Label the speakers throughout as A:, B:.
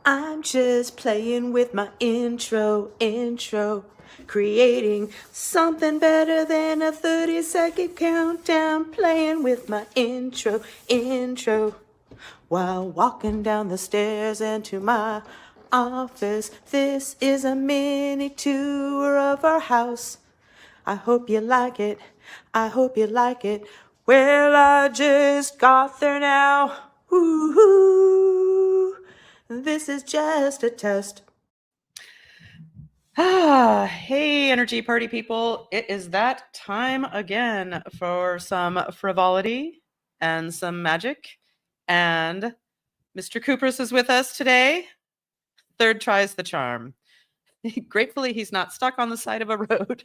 A: I'm just playing with my intro, creating something better than a 30-second countdown, playing with my intro, while walking down the stairs into my office. This is a mini tour of our house. I hope you like it. I hope you like it. Well, I just got there now. Woo-hoo. This is just a test. Hey, energy party people. It is that time again for some frivolity and some magic. And Mr. Cooper's is with us today. Third tries the charm. Gratefully, he's not stuck on the side of a road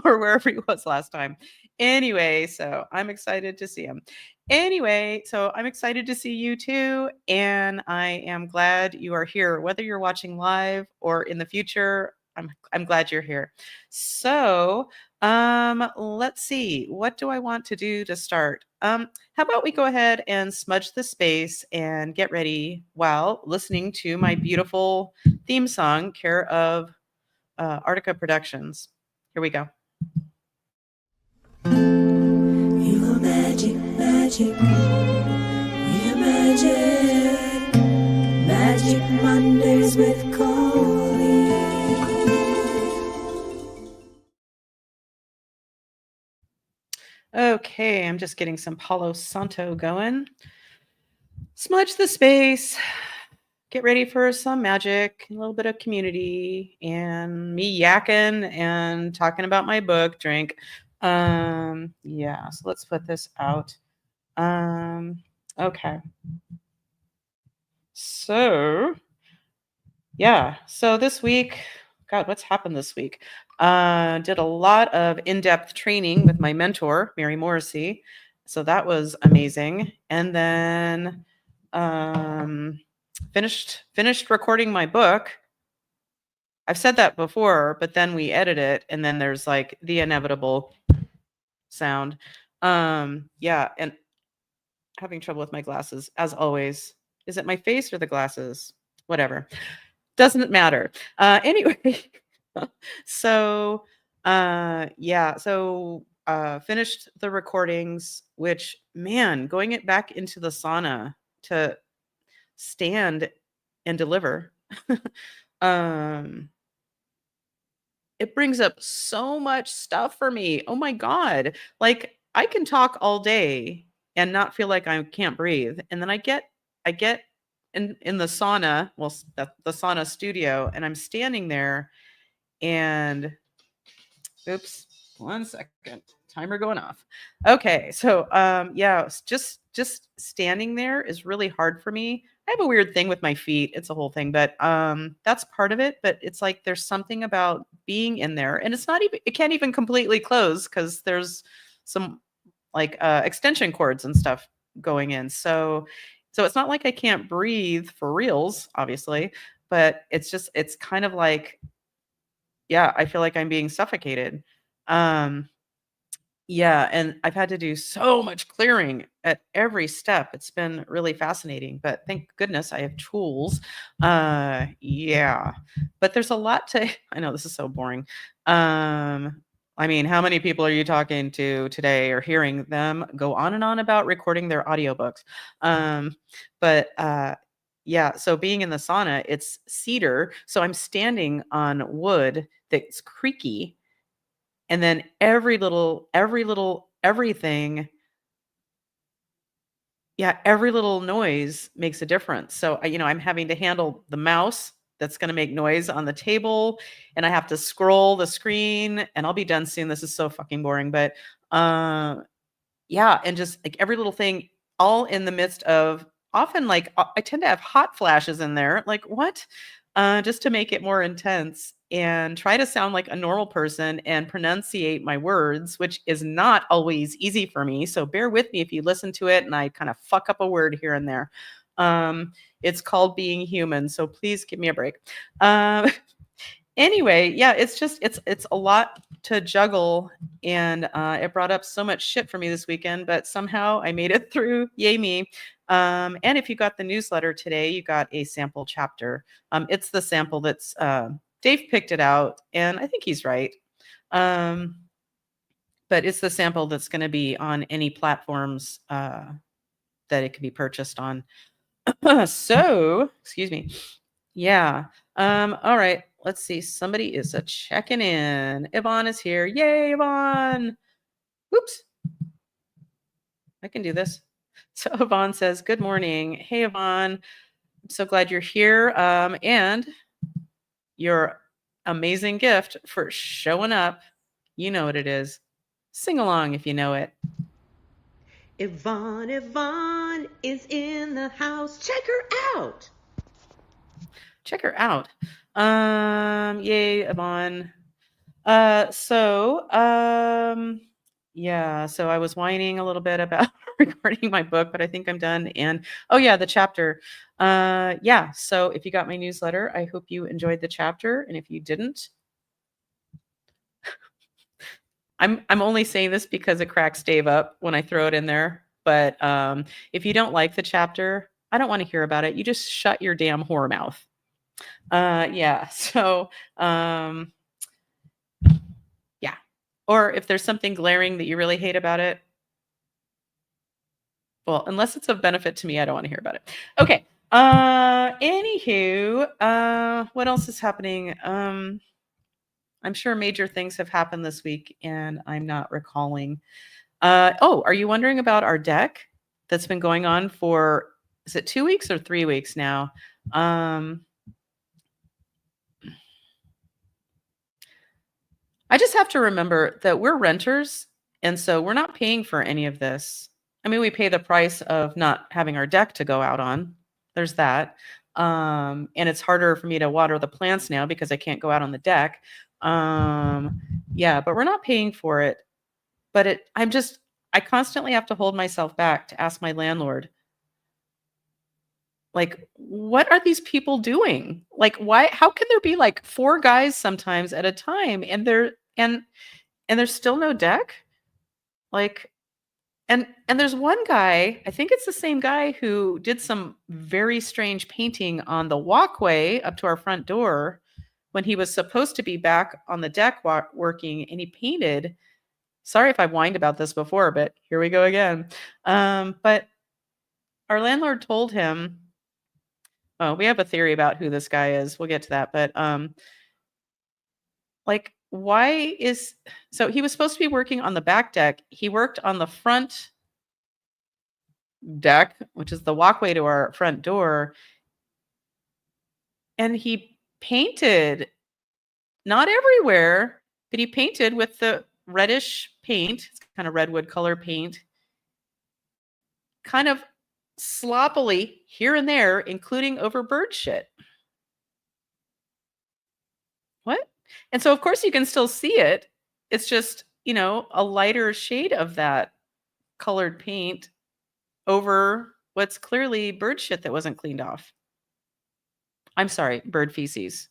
A: or wherever he was last time. Anyway, so I'm excited to see him. Anyway, so I'm excited to see you too. And I am glad you are here, whether you're watching live or in the future. I'm glad you're here. So let's see. What do I want to do to start? How about we go ahead and smudge the space and get ready while listening to my beautiful theme song, care of Artica Productions. Here we go.
B: You are magic, magic. You're magic. Magic Mondays with Coley.
A: Okay, I'm just getting some Palo Santo going. Smudge the space. Get ready for some magic, a little bit of community, and me yakking and talking about my book. Drink. Yeah, so let's put this out. Okay. So, yeah, so this week, God, what's happened this week? Did a lot of in-depth training with my mentor, Mary Morrissey. So that was amazing. And then finished recording my book. I've said that before, but then we edit it, and then there's like the inevitable sound. Yeah, and having trouble with my glasses, as always. Is it my face or the glasses? Whatever. Doesn't matter. Anyway, so yeah, so finished the recordings, which, man, going it back into the sauna to stand and deliver. It brings up so much stuff for me. Oh my God. Like, I can talk all day and not feel like I can't breathe. And then I get in the sauna, well, the sauna studio, and I'm standing there and oops, 1 second. Timer going off. Okay, so yeah, just standing there is really hard for me. I have a weird thing with my feet. It's a whole thing, but that's part of it. But it's like there's something about being in there, and it's not even, it can't even completely close because there's some like extension cords and stuff going in. So it's not like I can't breathe for reals, obviously, but it's kind of like, yeah, I feel like I'm being suffocated. Yeah, and I've had to do so much clearing at every step. It's been really fascinating, but thank goodness I have tools. Yeah, but there's a lot to, I know this is so boring. I mean, how many people are you talking to today or hearing them go on and on about recording their audiobooks? But yeah, so being in the sauna, it's cedar, so I'm standing on wood that's creaky, and then everything, yeah, every little noise makes a difference. So I'm having to handle the mouse that's going to make noise on the table, and I have to scroll the screen, and I'll be done soon. This is so fucking boring, but yeah, and just like every little thing, all in the midst of, often like I tend to have hot flashes in there, like what? Just to make it more intense and try to sound like a normal person and pronunciate my words, which is not always easy for me. So bear with me if you listen to it and I kind of fuck up a word here and there. It's called being human, so please give me a break. Anyway, yeah, it's a lot to juggle, and it brought up so much shit for me this weekend, but somehow I made it through. Yay me. And if you got the newsletter today, you got a sample chapter. It's the sample that's Dave picked it out, and I think he's right. But it's the sample that's going to be on any platforms that it can be purchased on. So, excuse me. Yeah. All right. Let's see. Somebody is checking in. Yvonne is here. Yay, Yvonne. Whoops. I can do this. So Yvonne says, good morning. Hey, Yvonne. I'm so glad you're here. And your amazing gift for showing up. You know what it is. Sing along if you know it.
C: Yvonne is in the house. Check her out.
A: Check her out. Yay, Yvonne. Yeah, so I was whining a little bit about recording my book, but I think I'm done. And oh yeah, the chapter. Yeah, so if you got my newsletter, I hope you enjoyed the chapter. And if you didn't, I'm only saying this because it cracks Dave up when I throw it in there. But if you don't like the chapter, I don't want to hear about it. You just shut your damn whore mouth. Yeah, so yeah. Or if there's something glaring that you really hate about it, well, unless it's of benefit to me, I don't want to hear about it. Okay. Anywho, what else is happening? I'm sure major things have happened this week, and I'm not recalling. Oh, are you wondering about our deck that's been going on for, is it 2 weeks or 3 weeks now? I just have to remember that we're renters, and so we're not paying for any of this. I mean, we pay the price of not having our deck to go out on. There's that. And it's harder for me to water the plants now because I can't go out on the deck. Yeah, but we're not paying for it. But I constantly have to hold myself back to ask my landlord, like, what are these people doing? Like, why, how can there be like 4 guys sometimes at a time and there's still no deck? Like, and there's one guy, I think it's the same guy who did some very strange painting on the walkway up to our front door when he was supposed to be back on the deck working, and he painted. Sorry if I've whined about this before, but here we go again. But our landlord told him, oh, we have a theory about who this guy is. We'll get to that. But like, so he was supposed to be working on the back deck. He worked on the front deck, which is the walkway to our front door. And he painted, not everywhere, but he painted with the reddish paint. It's kind of redwood color paint. Kind of sloppily here and there, including over bird shit. What? And so, of course, you can still see it. It's just, a lighter shade of that colored paint over what's clearly bird shit that wasn't cleaned off. I'm sorry, bird feces.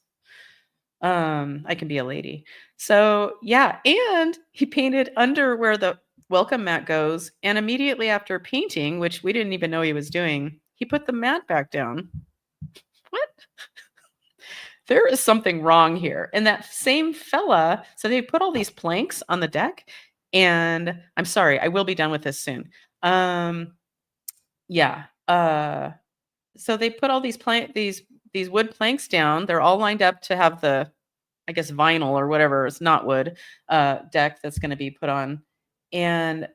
A: I can be a lady. So, yeah. And he painted under where the welcome mat goes. And immediately after painting, which we didn't even know he was doing, he put the mat back down. What? There is something wrong here. And that same fella, so they put all these planks on the deck, and I'm sorry, I will be done with this soon. Yeah. So they put all these wood planks down. They're all lined up to have the, I guess, vinyl or whatever, it's not wood, deck that's going to be put on. And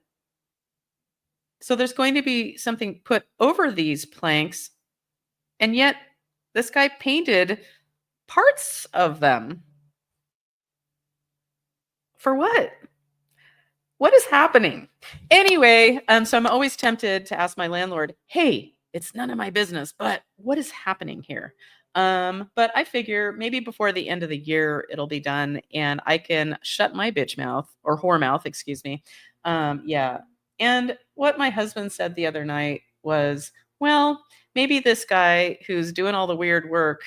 A: so there's going to be something put over these planks. And yet this guy painted parts of them. For what? What is happening? Anyway, so I'm always tempted to ask my landlord, hey, it's none of my business, but what is happening here? But I figure maybe before the end of the year, it'll be done and I can shut my bitch mouth, or whore mouth, excuse me. Yeah. And what my husband said the other night was, well, maybe this guy who's doing all the weird work,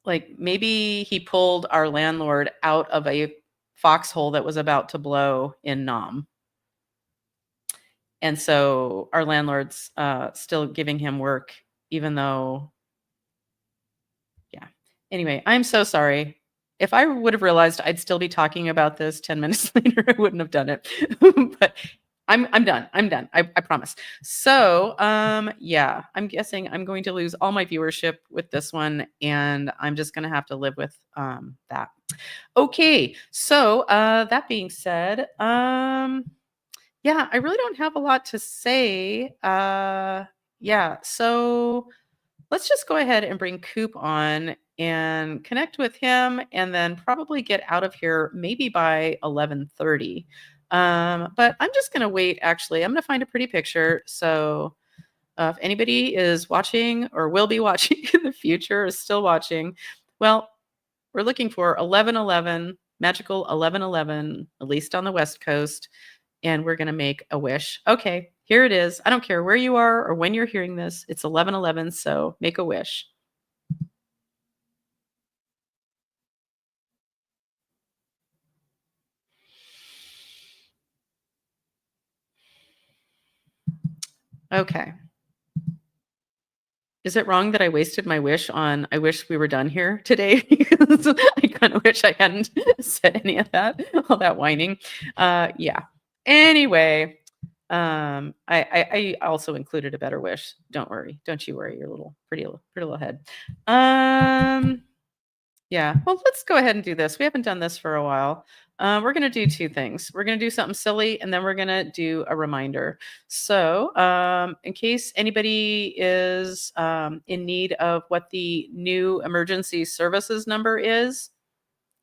A: like maybe he pulled our landlord out of a foxhole that was about to blow in Nam. And so our landlord's still giving him work, even though, yeah. Anyway, I'm so sorry. If I would have realized I'd still be talking about this 10 minutes later, I wouldn't have done it. But I'm done. I'm done. I promise. So yeah, I'm guessing I'm going to lose all my viewership with this one, and I'm just gonna have to live with that. Okay, so that being said, yeah, I really don't have a lot to say. Yeah, so let's just go ahead and bring Coop on and connect with him, and then probably get out of here maybe by 11:30. But I'm just gonna wait. Actually, I'm gonna find a pretty picture. So if anybody is watching or will be watching in the future, is still watching, well, we're looking for 11:11, magical 11:11, at least on the West Coast, and we're going to make a wish. Okay, here it is. I don't care where you are or when you're hearing this. It's 11:11, so make a wish. Okay. Is it wrong that I wasted my wish on I wish we were done here today? Because I kind of wish I hadn't said any of that, all that whining. Yeah. Anyway, I also included a better wish. Don't worry. Don't you worry, your little pretty little head. Yeah. Well, let's go ahead and do this. We haven't done this for a while. We're going to do two things. We're going to do something silly, and then we're going to do a reminder. So, in case anybody is in need of what the new emergency services number is,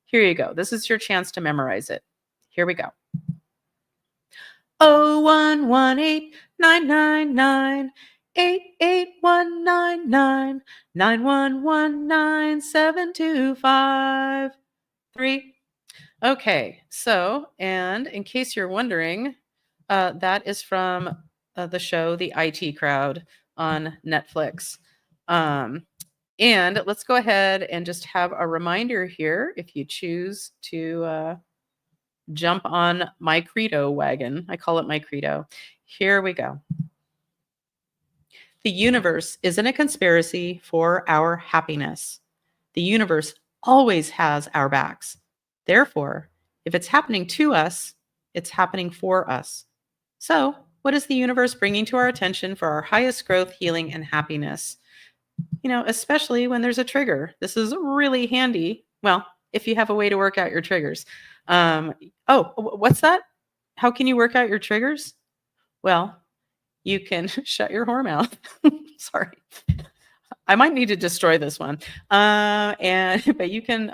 A: here you go. This is your chance to memorize it. Here we go. 011899988119725. Okay, so, and in case you're wondering, that is from the show The IT Crowd on Netflix. And let's go ahead and just have a reminder here if you choose to jump on my credo wagon. I call it my credo. Here we go. The universe isn't a conspiracy for our happiness. The universe always has our backs. Therefore, if it's happening to us, it's happening for us. So, what is the universe bringing to our attention for our highest growth, healing, and happiness? Especially when there's a trigger. This is really handy. Well, if you have a way to work out your triggers. What's that? How can you work out your triggers? Well, you can shut your whore mouth. Sorry. I might need to destroy this one. But you can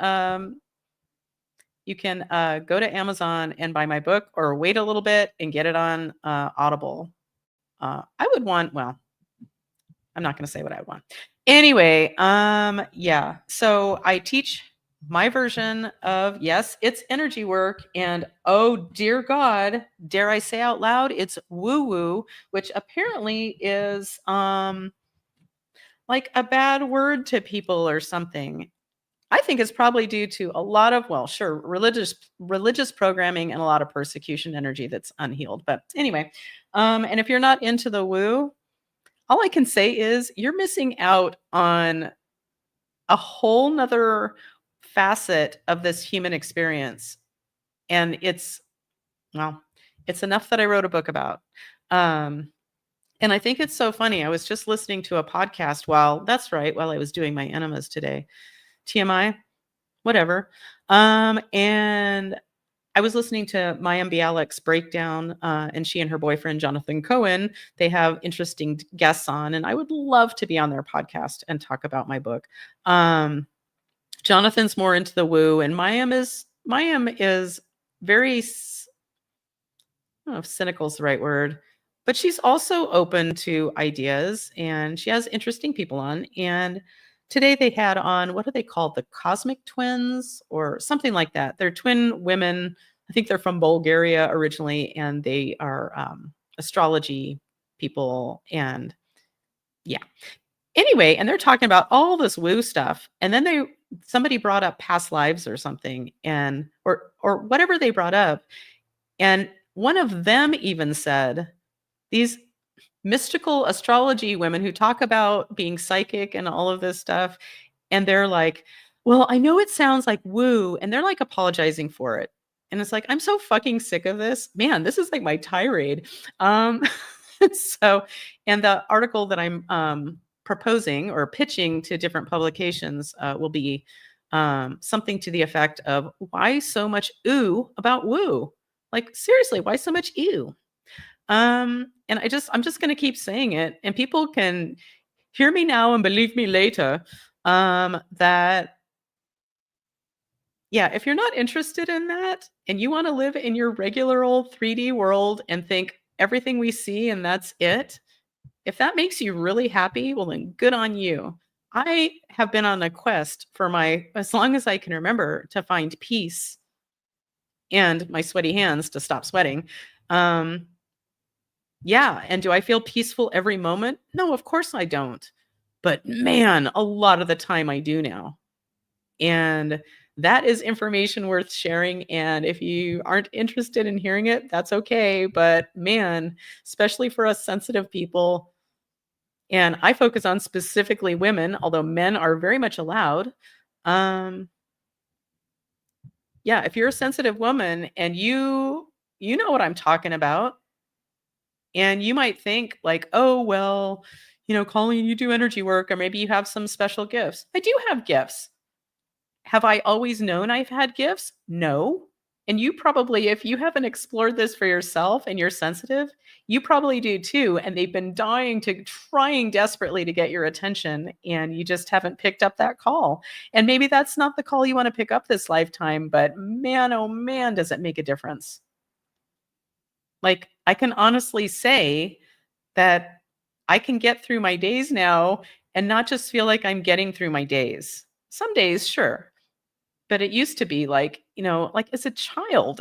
A: go to Amazon and buy my book, or wait a little bit and get it on Audible. I would want, well, I'm not going to say what I want. Anyway, yeah. So I teach my version of, yes, it's energy work. And oh, dear God, dare I say out loud, it's woo-woo, which apparently is like a bad word to people or something. I think it's probably due to a lot of, well, sure, religious programming and a lot of persecution energy that's unhealed. But anyway, and if you're not into the woo, all I can say is you're missing out on a whole nother facet of this human experience. And it's enough that I wrote a book about. And I think it's so funny. I was just listening to a podcast while I was doing my enemas today. TMI, whatever. And I was listening to Mayim Bialik's breakdown, and she and her boyfriend, Jonathan Cohen, they have interesting guests on, and I would love to be on their podcast and talk about my book. Jonathan's more into the woo, and Mayim is very, I don't know if cynical is the right word, but she's also open to ideas, and she has interesting people on. And today they had on, what are they called? The Cosmic Twins or something like that. They're twin women. I think they're from Bulgaria originally, and they are astrology people. And yeah. Anyway, and they're talking about all this woo stuff. And then somebody brought up past lives or something, and or whatever they brought up, and one of them even said, these mystical astrology women who talk about being psychic and all of this stuff, and they're like, well, I know it sounds like woo, and they're like apologizing for it. And it's like, I'm so fucking sick of this. Man, this is like my tirade. Um so, and the article that I'm proposing or pitching to different publications will be something to the effect of, why so much ooh about woo? Like, seriously, why so much ew? And I'm just going to keep saying it, and people can hear me now and believe me later. That, yeah, if you're not interested in that and you want to live in your regular old 3D world and think everything we see and that's it, if that makes you really happy, well, then good on you. I have been on a quest for as long as I can remember, to find peace and my sweaty hands to stop sweating. Yeah, and do I feel peaceful every moment? No, of course I don't. But man, a lot of the time I do now. And that is information worth sharing. And if you aren't interested in hearing it, that's okay. But man, especially for us sensitive people, and I focus on specifically women, although men are very much allowed. Yeah, if you're a sensitive woman and you know what I'm talking about, and you might think like, oh, well, Colleen, you do energy work, or maybe you have some special gifts. I do have gifts. Have I always known I've had gifts? No. And you probably, if you haven't explored this for yourself and you're sensitive, you probably do too. And they've been trying desperately to get your attention, and you just haven't picked up that call. And maybe that's not the call you want to pick up this lifetime, but man, oh man, does it make a difference. Like, I can honestly say that I can get through my days now and not just feel like I'm getting through my days. Some days, sure. But it used to be like, like as a child,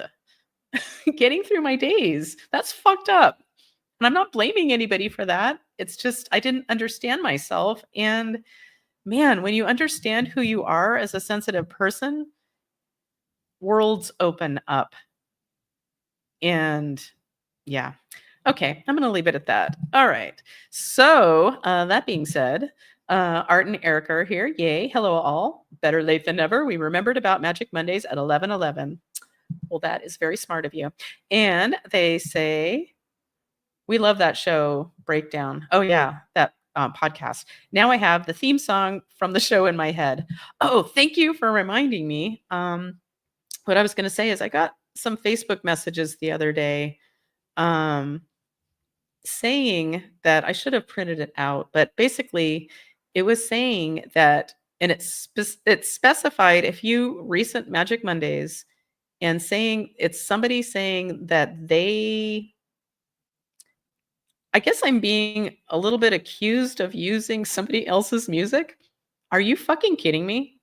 A: getting through my days. That's fucked up. And I'm not blaming anybody for that. It's just I didn't understand myself. And man, when you understand who you are as a sensitive person, worlds open up. And yeah. Okay, I'm going to leave it at that. All right. So that being said, Art and Erica are here. Yay. Hello, all. Better late than never. We remembered about Magic Mondays at 11:11. Well, that is very smart of you. And they say, we love that show breakdown. Oh, yeah, that podcast. Now I have the theme song from the show in my head. Oh, thank you for reminding me. What I was going to say is I got some Facebook messages the other day saying that, I should have printed it out, but basically it was saying that, and it's specified a few recent Magic Mondays, and it's somebody saying that I guess I'm being a little bit accused of using somebody else's music. Are you fucking kidding me?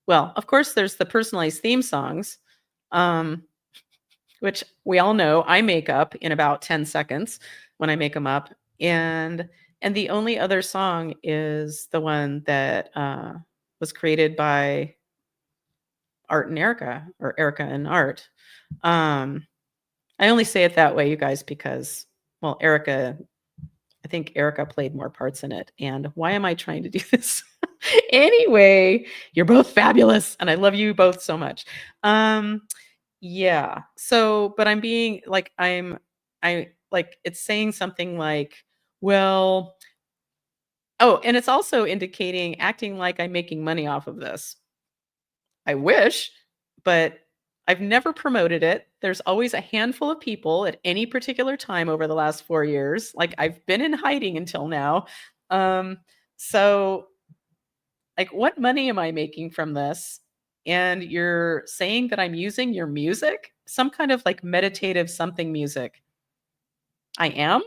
A: Well, of course there's the personalized theme songs, which we all know I make up in about 10 seconds when I make them up. And the only other song is the one that was created by Art and Erica, or Erica and Art. I only say it that way, you guys, because, well, I think Erica played more parts in it. And why am I trying to do this? Anyway, you're both fabulous, and I love you both so much. Yeah. So, but I'm being like, it's saying something like, well, oh, and it's also acting like I'm making money off of this. I wish, but I've never promoted it. There's always a handful of people at any particular time over the last 4 years. Like, I've been in hiding until now. So like, what money am I making from this? And you're saying that I'm using your music, some kind of like meditative something music. I am?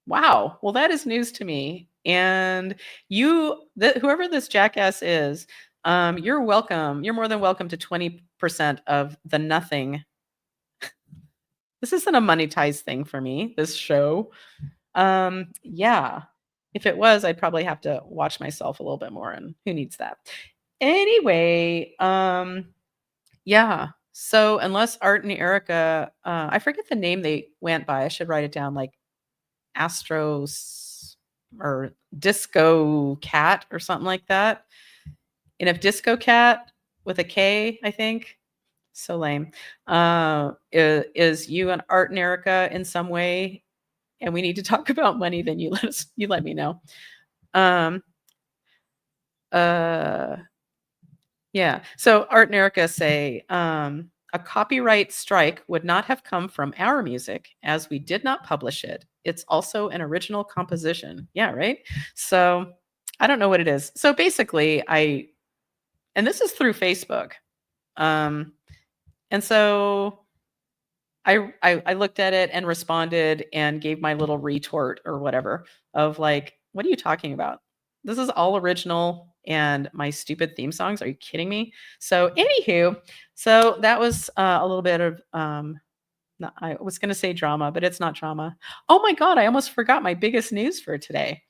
A: Wow. Well, that is news to me. And whoever this jackass is, you're welcome. You're more than welcome to 20% of the nothing. This isn't a monetized thing for me, this show. Yeah. If it was, I'd probably have to watch myself a little bit more, and who needs that? Anyway, yeah. So unless Art and Erica, I forget the name they went by. I should write it down, like Astros or Disco Cat or something like that. And if Disco Cat with a K, I think, so lame, is you and Art and Erica in some way, and we need to talk about money, then you let me know. Yeah. So Art and Erica say, a copyright strike would not have come from our music as we did not publish it. It's also an original composition. Yeah, right. So I don't know what it is. So basically, and this is through Facebook. And so I looked at it and responded and gave my little retort or whatever of like, what are you talking about? This is all original and my stupid theme songs. Are you kidding me? So anywho, so that was a little bit of, I was going to say drama, but it's not drama. Oh my God, I almost forgot my biggest news for today.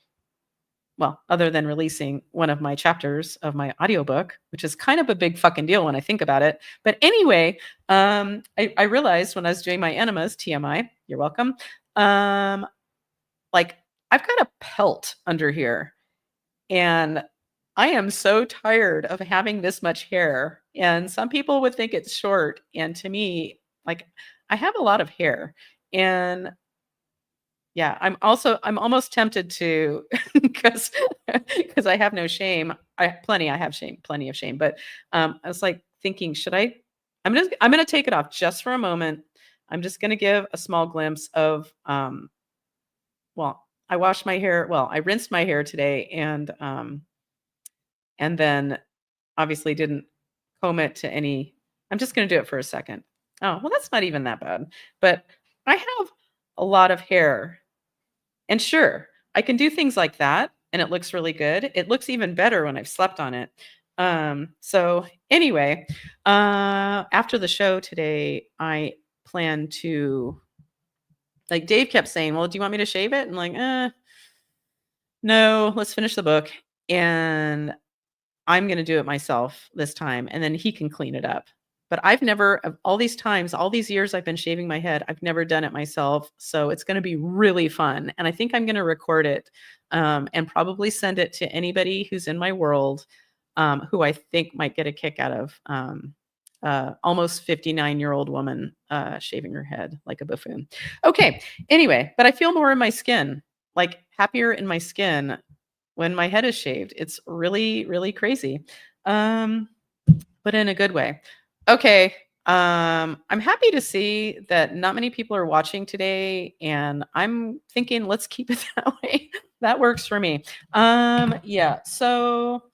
A: Well, other than releasing one of my chapters of my audiobook, which is kind of a big fucking deal when I think about it. But anyway, I realized when I was doing my enemas, TMI, you're welcome, like I've got a pelt under here. And I am so tired of having this much hair. And some people would think it's short. And to me, like I have a lot of hair. And yeah, I'm almost tempted to because I have no shame. I have shame, plenty of shame. But I was like thinking, should I? I'm gonna take it off just for a moment. I'm just gonna give a small glimpse of well, I washed my hair. Well, I rinsed my hair today and then obviously didn't comb it to any. I'm just gonna do it for a second. Oh, well, that's not even that bad. But I have a lot of hair. And sure, I can do things like that and it looks really good. It looks even better when I've slept on it. So anyway, after the show today, I plan to, like Dave kept saying, well, do you want me to shave it? And like, no, let's finish the book. And I'm going to do it myself this time. And then he can clean it up. But I've never, of all these times, all these years I've been shaving my head, I've never done it myself. So it's going to be really fun. And I think I'm going to record it and probably send it to anybody who's in my world who I think might get a kick out of almost 59-year-old woman shaving her head like a buffoon. Okay. Anyway, but I feel more in my skin, like happier in my skin when my head is shaved. It's really, really crazy. But in a good way. Okay. I'm happy to see that not many people are watching today, and I'm thinking let's keep it that way. That works for me. Yeah. So,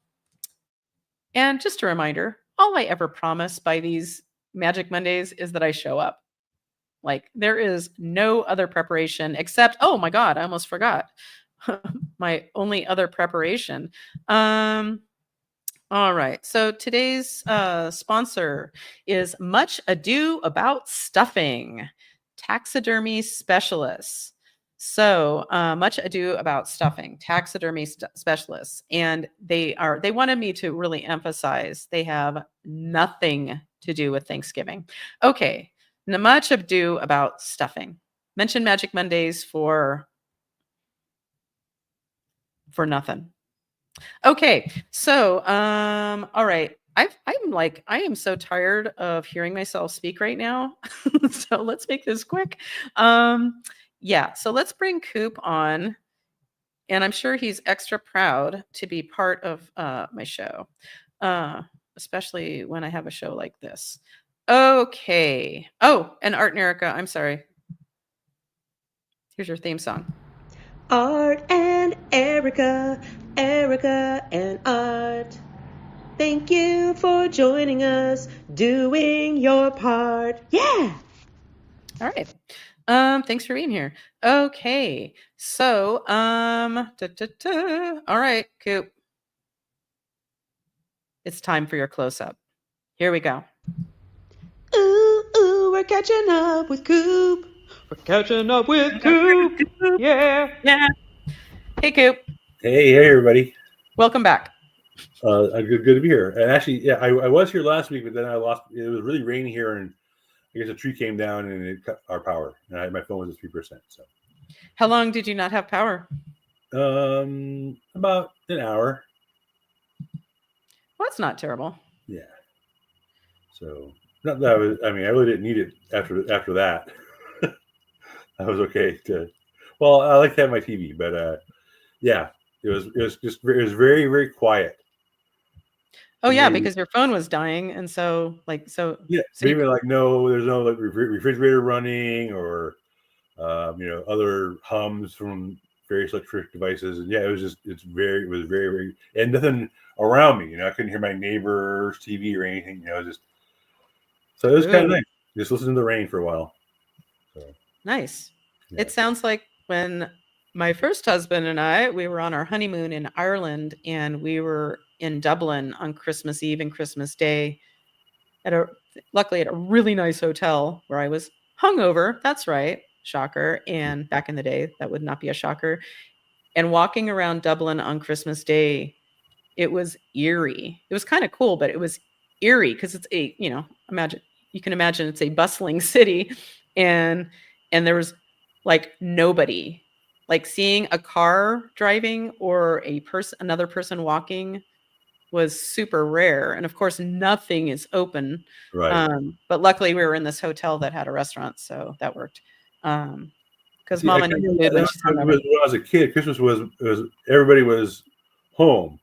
A: and just a reminder, all I ever promise by these Magic Mondays is that I show up. Like there is no other preparation except, oh my God, I almost forgot my only other preparation. All right. So today's sponsor is Much Ado About Stuffing, taxidermy specialists. So Much Ado About Stuffing, taxidermy specialists. And they wanted me to really emphasize they have nothing to do with Thanksgiving. Okay. Much Ado About Stuffing. Mention Magic Mondays for nothing. Okay, so all right. I am so tired of hearing myself speak right now. So let's make this quick. Yeah, so let's bring Coop on, and I'm sure he's extra proud to be part of my show, especially when I have a show like this. Okay. Oh, and Art and Erica, I'm sorry. Here's your theme song.
C: Art and Erica, Erica and Art. Thank you for joining us, doing your part. Yeah!
A: All right. Thanks for being here. Okay. So, all right, Coop. It's time for your close-up. Here we go.
C: Ooh, we're catching up with Coop. We're catching up with Coop. Yeah.
A: Yeah. Hey, Coop.
D: Hey, everybody.
A: Welcome back.
D: Good to be here. And actually, yeah, I was here last week, but then I lost. It was really rainy here, and I guess a tree came down and it cut our power. And my phone was at 3%. So,
A: How long did you not have power?
D: about an hour.
A: Well, that's not terrible.
D: Yeah. So, not that I mean, I really didn't need it after that. I was okay to. Well, I like to have my TV, but yeah, it was very very quiet.
A: Oh yeah, because your phone was dying, and so
D: yeah, maybe like there's no like refrigerator running or other hums from various electric devices, and yeah, it was very very and nothing around me. I couldn't hear my neighbor's TV or anything. So it was kind of nice. Just listening to the rain for a while. So.
A: Nice. Yeah. It sounds like when my first husband and we were on our honeymoon in Ireland, and we were in Dublin on Christmas Eve and Christmas Day luckily at a really nice hotel where I was hungover. That's right. Shocker. And back in the day, that would not be a shocker. And walking around Dublin on Christmas Day, it was eerie. It was kind of cool, but it was eerie because it's you can imagine it's a bustling city, and there was nobody. Seeing a car driving or another person walking was super rare. And of course, nothing is open.
D: Right.
A: But luckily we were in this hotel that had a restaurant, so that worked. Because Mama knew when
D: I was a kid, Christmas was everybody was home.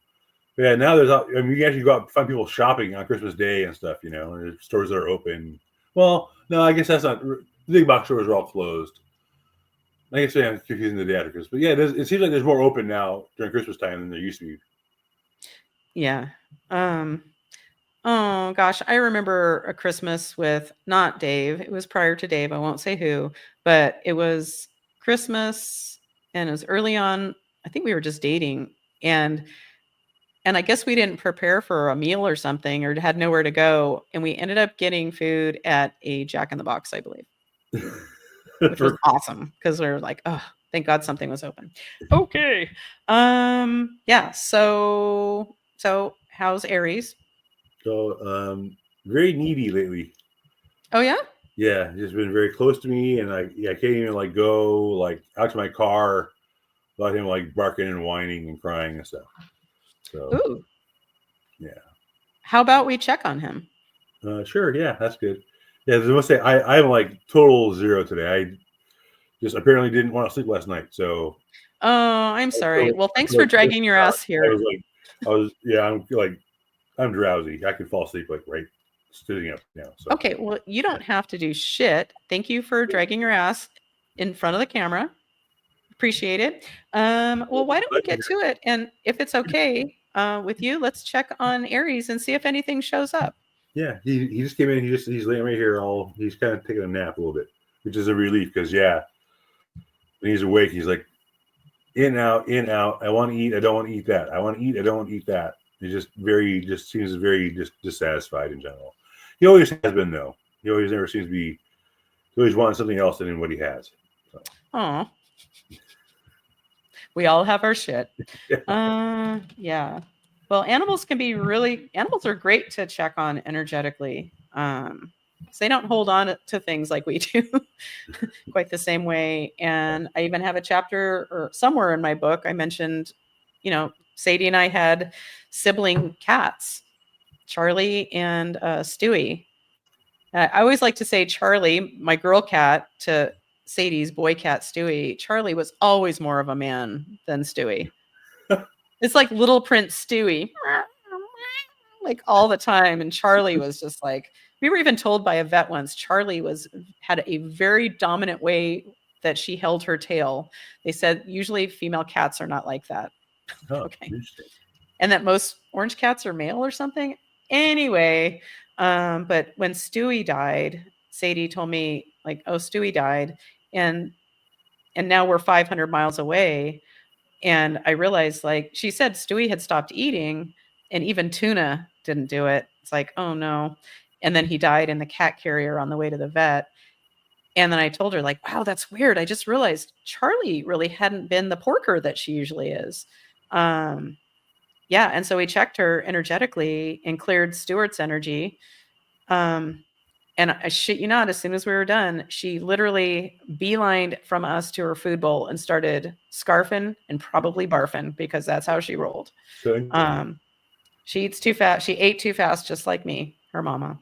D: Yeah, now you can actually go out and find people shopping on Christmas Day and stuff, and there's stores that are open. Well, no, I guess that's not, the big box stores are all closed. I guess I'm confusing the day after Christmas. But yeah, it seems like there's more open now during Christmas time than there used to be.
A: Yeah. Oh gosh, I remember a Christmas with not Dave. It was prior to Dave. I won't say who, but it was Christmas, and it was early on. I think we were just dating, and I guess we didn't prepare for a meal or something, or had nowhere to go, and we ended up getting food at a Jack in the Box, I believe, which was awesome because we were like, oh, thank God something was open. Okay. Yeah. So how's Aries?
D: So very needy lately.
A: Oh yeah?
D: Yeah, he's been very close to me, and I can't even go out to my car without him barking and whining and crying and stuff. So
A: ooh.
D: Yeah.
A: How about we check on him?
D: Sure, yeah, that's good. Yeah, I must say I'm total zero today. I just apparently didn't want to sleep last night. So
A: oh, I'm sorry. Well, thanks for dragging your ass here.
D: I'm drowsy. I could fall asleep right sitting up now. So.
A: Okay, well, you don't have to do shit. Thank you for dragging your ass in front of the camera. Appreciate it. Well, why don't we get to it? And if it's okay with you, let's check on Aries and see if anything shows up.
D: Yeah, he just came in. He's laying right here. He's kind of taking a nap a little bit, which is a relief because when he's awake, he's like in out. I want to eat. I don't want to eat that. I want to eat. I don't want to eat that. He just seems very dissatisfied in general. He always has been though. He always never seems to be. He always wants something else than what he has. So.
A: Aw. We all have our shit. Yeah. Well, animals are great to check on energetically. They don't hold on to things like we do quite the same way. And I even have a chapter or somewhere in my book, I mentioned, Sadie and I had sibling cats, Charlie and Stewie. I always like to say Charlie, my girl cat, to Sadie's boy cat, Stewie. Charlie was always more of a man than Stewie. It's like Little Prince Stewie, all the time. And Charlie was just we were even told by a vet once, Charlie had a very dominant way that she held her tail. They said usually female cats are not like that.
D: Oh,
A: okay. And that most orange cats are male or something. Anyway, but when Stewie died, Sadie told me Stewie died, and now we're 500 miles away. And I realized, she said Stewie had stopped eating, and even tuna didn't do it. It's oh no. And then he died in the cat carrier on the way to the vet. And then I told her, wow, that's weird. I just realized Charlie really hadn't been the porker that she usually is. Yeah, and so we checked her energetically and cleared Stuart's energy. And I shit you not, as soon as we were done, she literally beelined from us to her food bowl and started scarfing and probably barfing because that's how she rolled.
D: So
A: She eats too fast. She ate too fast, just like me, her mama.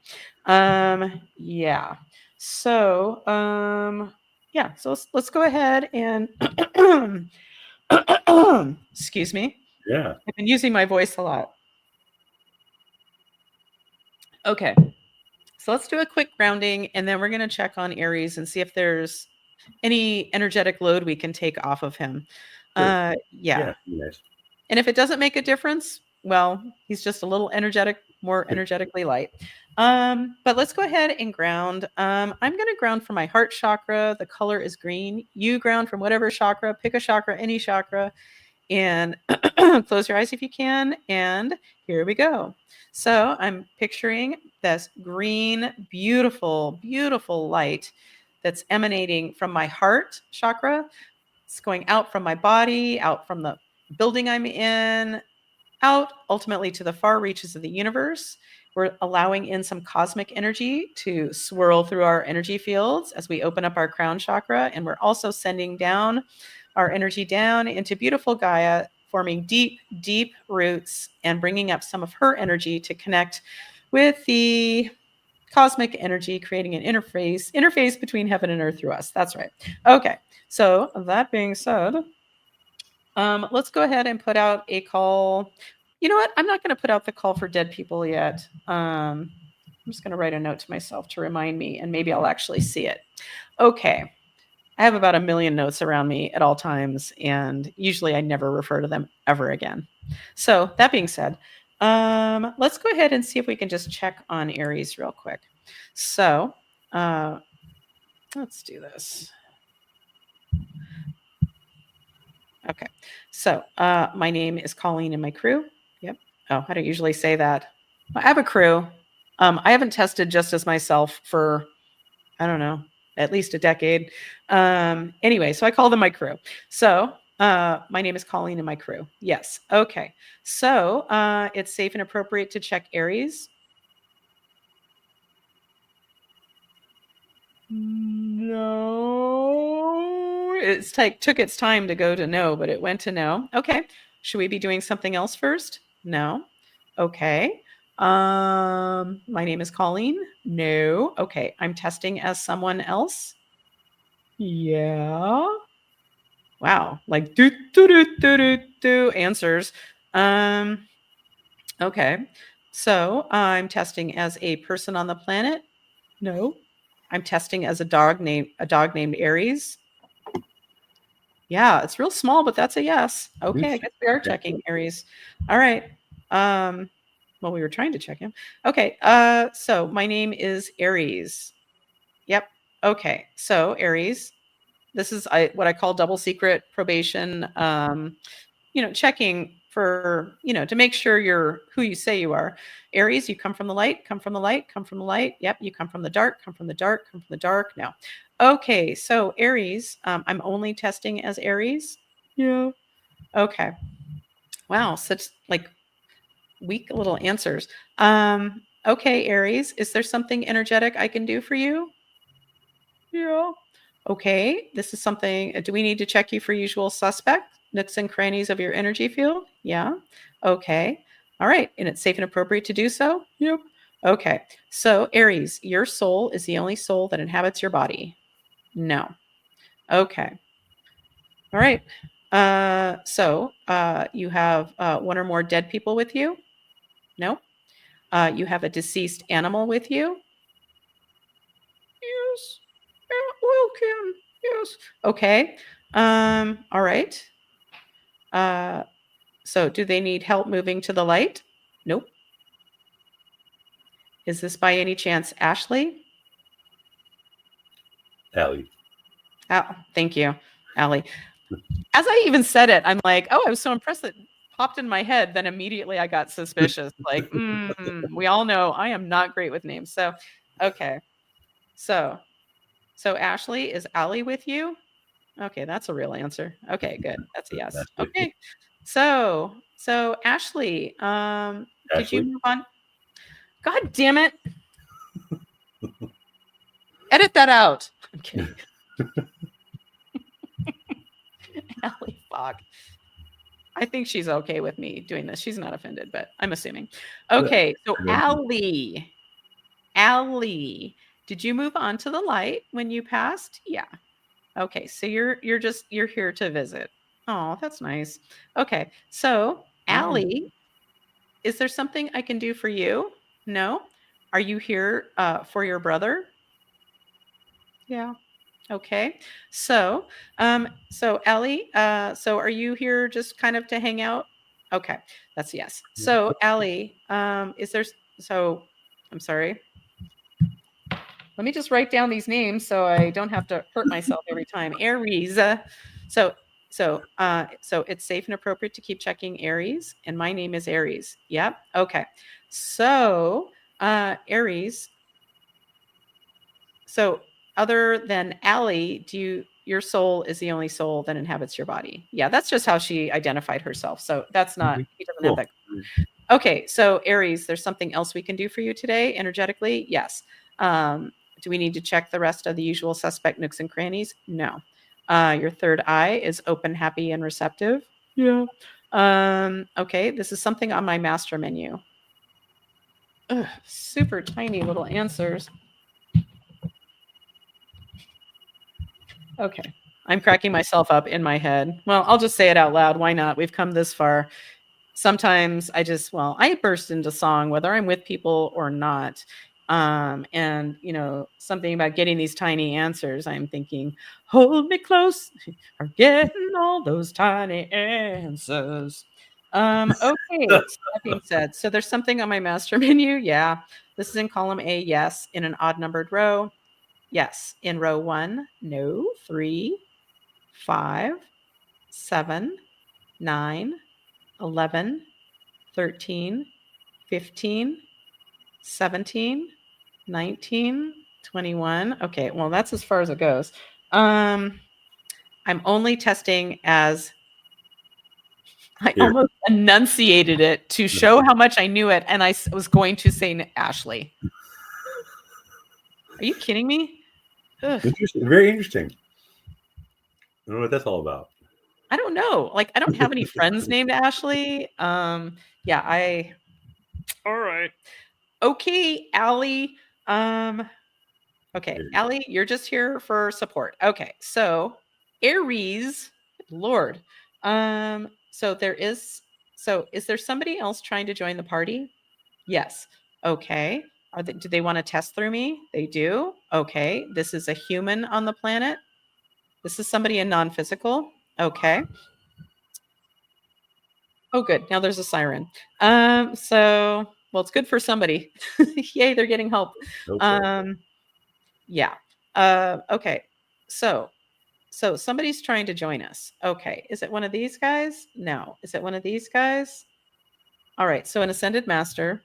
A: Yeah. So, yeah. So let's go ahead and excuse me.
D: yeah,
A: I've been using my voice a lot. Okay. So let's do a quick grounding, and then we're going to check on Aries and see if there's any energetic load we can take off of him.
D: sure.
A: Yeah.
D: Nice.
A: And if it doesn't make a difference, well, he's just a little energetic, more energetically light. But let's go ahead and ground. I'm going to ground from my heart chakra. The color is green. You ground from whatever chakra, pick a chakra, any chakra, and close your eyes if you can. And here we go. So I'm picturing this green, beautiful, beautiful light that's emanating from my heart chakra. It's going out from my body, out from the building I'm in, out ultimately to the far reaches of the universe. We're allowing in some cosmic energy to swirl through our energy fields as we open up our crown chakra. And we're also sending down our energy down into beautiful Gaia, forming deep, deep roots and bringing up some of her energy to connect with the cosmic energy, creating an interface between heaven and earth through us. That's right. Okay. So that being said, let's go ahead and put out a call. You know what? I'm not going to put out the call for dead people yet. I'm just going to write a note to myself to remind me, and maybe I'll actually see it. Okay. I have about 1 million notes around me at all times, and usually I never refer to them ever again. So that being said, let's go ahead and see if we can just check on Aries real quick. So let's do this. Okay. So my name is Colleen and my crew. Yep. Oh, I don't usually say that. I have a crew. I haven't tested just as myself for, I don't know, at least a decade. Anyway, so I call them my crew. So my name is Colleen and my crew. Yes. Okay. So it's safe and appropriate to check Aries. No. It's took its time to go to no, but it went to no. Okay. Should we be doing something else first? No. Okay. My name is Colleen. No. Okay. I'm testing as someone else. Yeah. Wow. Like do do do do do do answers. Okay. So I'm testing as a person on the planet. No. I'm testing as a dog named Aries. Yeah, it's real small, but that's a yes. Okay, I guess we are checking Aries. All right. Well, we were trying to check him. Okay. So my name is Aries. Yep. Okay. So Aries, this is what I call double secret probation. Checking for, to make sure you're who you say you are. Aries, you come from the light, come from the light, come from the light. Yep. You come from the dark, come from the dark, come from the dark. No. Okay. So Aries, I'm only testing as Aries. Yeah. Okay. Wow. Such like weak little answers. Okay, Aries, is there something energetic I can do for you? Yeah. Okay. This is something. Do we need to check you for usual suspect? Nooks and crannies of your energy field? Yeah. Okay. All right. And it's safe and appropriate to do so? Yep. Okay. So, Aries, your soul is the only soul that inhabits your body. No. Okay. All right. So, you have one or more dead people with you? No. You have a deceased animal with you? Yes. Well, Kim. Yes. Okay. All right. So do they need help moving to the light? Nope. Is this by any chance Ashley?
D: Allie.
A: Oh, thank you, Allie. As I even said it, I'm like, oh, I was so impressed that it popped in my head. Then immediately I got suspicious. Like, we all know I am not great with names. So, okay. So Ashley, is Allie with you? Okay, that's a real answer. Okay, good. That's a yes. Okay. So Ashley, did you
D: Ashley.
A: move on? God damn it. Edit that out. I'm kidding. Allie, fuck. I think she's okay with me doing this. She's not offended, but I'm assuming. Okay, so Allie, did you move on to the light when you passed? Yeah. Okay, so you're here to visit. Oh, that's nice. Okay, so Allie, is there something I can do for you? No. Are you here for your brother? Yeah. Okay. So, Allie, so are you here just kind of to hang out? Okay, that's yes. So, Allie, is there? So, I'm sorry. Let me just write down these names so I don't have to hurt myself every time. Aries. So it's safe and appropriate to keep checking Aries, and my name is Aries. Yep. Okay. So, Aries. So, other than Allie, your soul is the only soul that inhabits your body? Yeah, that's just how she identified herself. So that's not, he doesn't have that. Okay, so Aries, there's something else we can do for you today energetically? Yes. Do we need to check the rest of the usual suspect nooks and crannies? No. Your third eye is open, happy, and receptive? Yeah. Okay, this is something on my master menu. Ugh, super tiny little answers. Okay. I'm cracking myself up in my head. Well, I'll just say it out loud. Why not? We've come this far. Sometimes I burst into song, whether I'm with people or not. And something about getting these tiny answers. I'm thinking, hold me close, or getting all those tiny answers. Okay. So that being said, so there's something on my master menu. Yeah. This is in column A. Yes. In an odd numbered row. Yes. In row 1. No. 3, 5, 7, 9, 11, 13, 15, 17, 19, 21. Okay, well, that's as far as it goes. I'm only testing as I almost enunciated it to show how much I knew it, and I was going to say Ashley. Are you kidding me? Ugh.
D: Interesting. Very interesting. I don't know what that's all about.
A: I don't know. Like, I don't have any friends named Ashley. Yeah, all right. Okay, Allie. Okay, Allie, you're just here for support. Okay, so Aries, Lord. So is there somebody else trying to join the party? Yes. Okay. Do they want to test through me? They do. Okay. This is a human on the planet. This is somebody in non-physical. Okay. Oh, good. Now there's a siren. Well, it's good for somebody. Yay, they're getting help. Yeah. Okay. So somebody's trying to join us. Okay. Is it one of these guys? No. Is it one of these guys? All right. So an ascended master.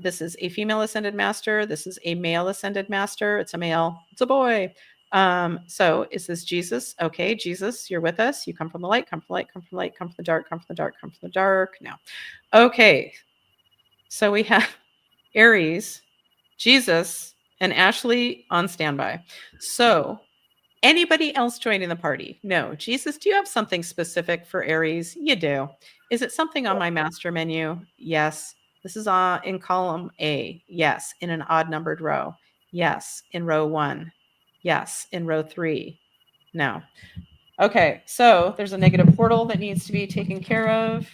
A: This is a female ascended master. This is a male ascended master. It's a male. It's a boy. So is this Jesus? Okay, Jesus, you're with us. You come from the light, come from the light, come from the light, come from the dark, come from the dark, come from the dark. No. Okay. So we have Aries, Jesus, and Ashley on standby. So anybody else joining the party? No. Jesus, do you have something specific for Aries? You do. Is it something on my master menu? Yes. This is in column A. Yes. In an odd numbered row. Yes. In row 1. Yes. In row 3. No. Okay. So there's a negative portal that needs to be taken care of.